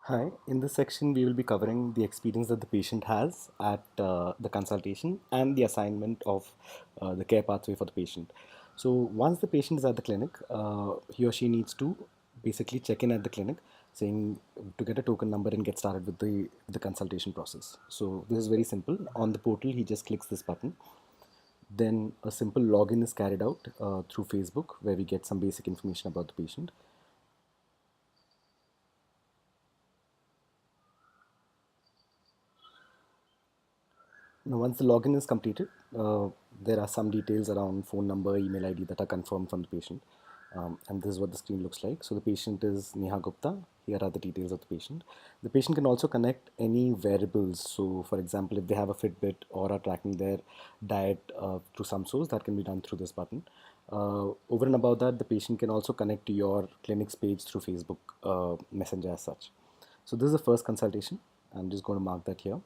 Hi, in this section, we will be covering the experience that the patient has at the consultation and the assignment of the care pathway for the patient. So, once the patient is at the clinic, he or she needs to basically check in at the clinic saying to get a token number and get started with the consultation process. So, this is very simple. On the portal, he just clicks this button. Then, a simple login is carried out through Facebook where we get some basic information about the patient. Now, once the login is completed, there are some details around phone number, email ID that are confirmed from the patient. And this is what the screen looks like. So the patient is Neha Gupta. Here are the details of the patient. The patient can also connect any wearables. So, for example, if they have a Fitbit or are tracking their diet through some source, that can be done through this button. Over and above that, the patient can also connect to your clinic's page through Facebook Messenger as such. So this is the first consultation. I'm just going to mark that here,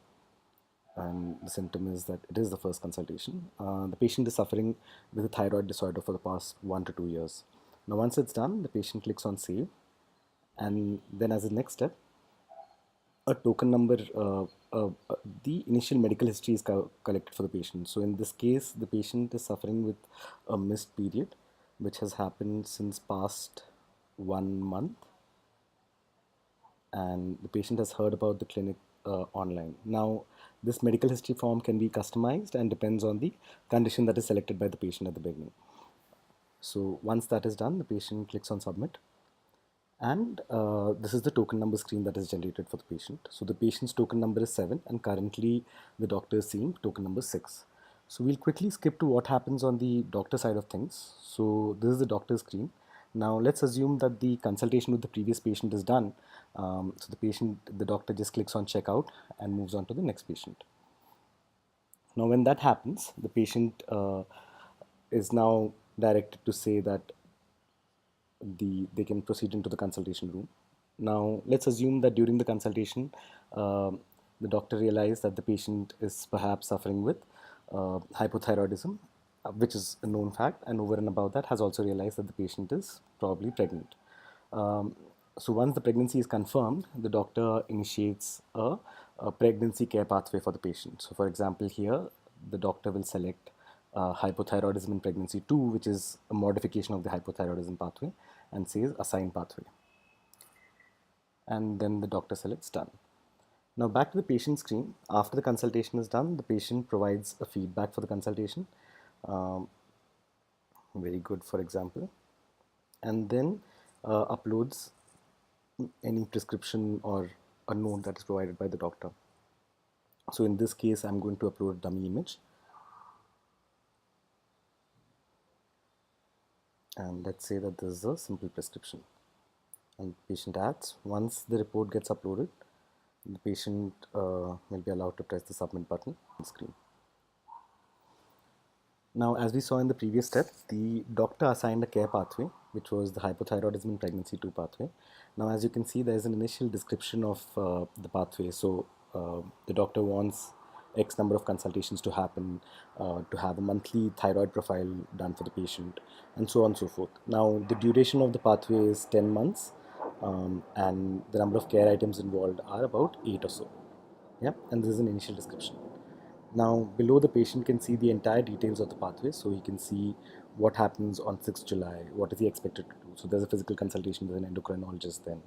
and the symptom is that it is the first consultation. The patient is suffering with a thyroid disorder for the past 1 to 2 years. Now, once it's done, the patient clicks on save, and then as a next step, a token number, the initial medical history is collected for the patient. So, in this case, the patient is suffering with a missed period, which has happened since past 1 month, and the patient has heard about the clinic online. Now, this medical history form can be customized and depends on the condition that is selected by the patient at the beginning. So once that is done, the patient clicks on submit, and this is the token number screen that is generated for the patient. So the patient's token number is 7, and currently the doctor is seeing token number 6. So we'll quickly skip to what happens on the doctor side of things. So this is the doctor screen. Now let's assume that the consultation with the previous patient is done. So the doctor just clicks on checkout and moves on to the next patient. Now when that happens, the patient is now directed to say that they can proceed into the consultation room. Now, let's assume that during the consultation, the doctor realized that the patient is perhaps suffering with hypothyroidism, which is a known fact, and over and above that, has also realized that the patient is probably pregnant. Um, so, once the pregnancy is confirmed, the doctor initiates a pregnancy care pathway for the patient. So, for example, here the doctor will select hypothyroidism in pregnancy 2, which is a modification of the hypothyroidism pathway, and says assign pathway. And then the doctor selects done. Now back to the patient screen. After the consultation is done, the patient provides a feedback for the consultation. Um, Very good, for example, and then uploads any prescription or a note that is provided by the doctor. So in this case, I'm going to upload a dummy image, and let's say that this is a simple prescription. And patient adds. Once the report gets uploaded, the patient will be allowed to press the submit button on the screen. Now, as we saw in the previous step, the doctor assigned a care pathway, which was the hypothyroidism in pregnancy 2 pathway. Now, as you can see, there is an initial description of the pathway. So, the doctor wants X number of consultations to happen, to have a monthly thyroid profile done for the patient, and so on and so forth. Now, the duration of the pathway is 10 months, and the number of care items involved are about 8 or so. Yeah, and this is an initial description. Now, below the patient can see the entire details of the pathway, so he can see what happens on 6th July, what is he expected to do. So there's a physical consultation with an endocrinologist then.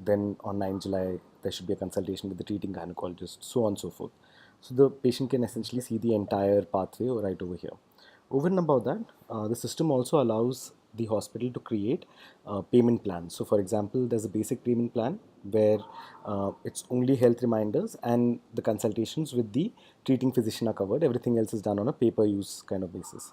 Then on 9th July, there should be a consultation with the treating gynecologist, so on and so forth. So the patient can essentially see the entire pathway right over here. Over and above that, the system also allows the hospital to create payment plans. So, for example, there's a basic payment plan where it's only health reminders and the consultations with the treating physician are covered. Everything else is done on a pay-per-use kind of basis.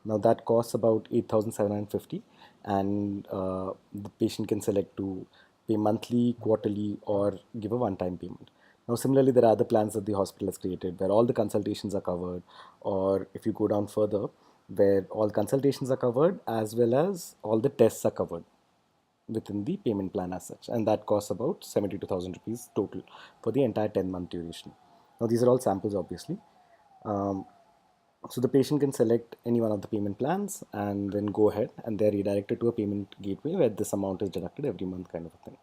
Now that costs about 8,750, and the patient can select to pay monthly, quarterly, or give a one-time payment. Now, similarly, there are other plans that the hospital has created where all the consultations are covered, or if you go down further, where all consultations are covered as well as all the tests are covered within the payment plan as such, and that costs about 72,000 rupees total for the entire 10-month duration. Now, these are all samples, obviously. Um, so the patient can select any one of the payment plans and then go ahead, and they're redirected to a payment gateway where this amount is deducted every month, kind of a thing.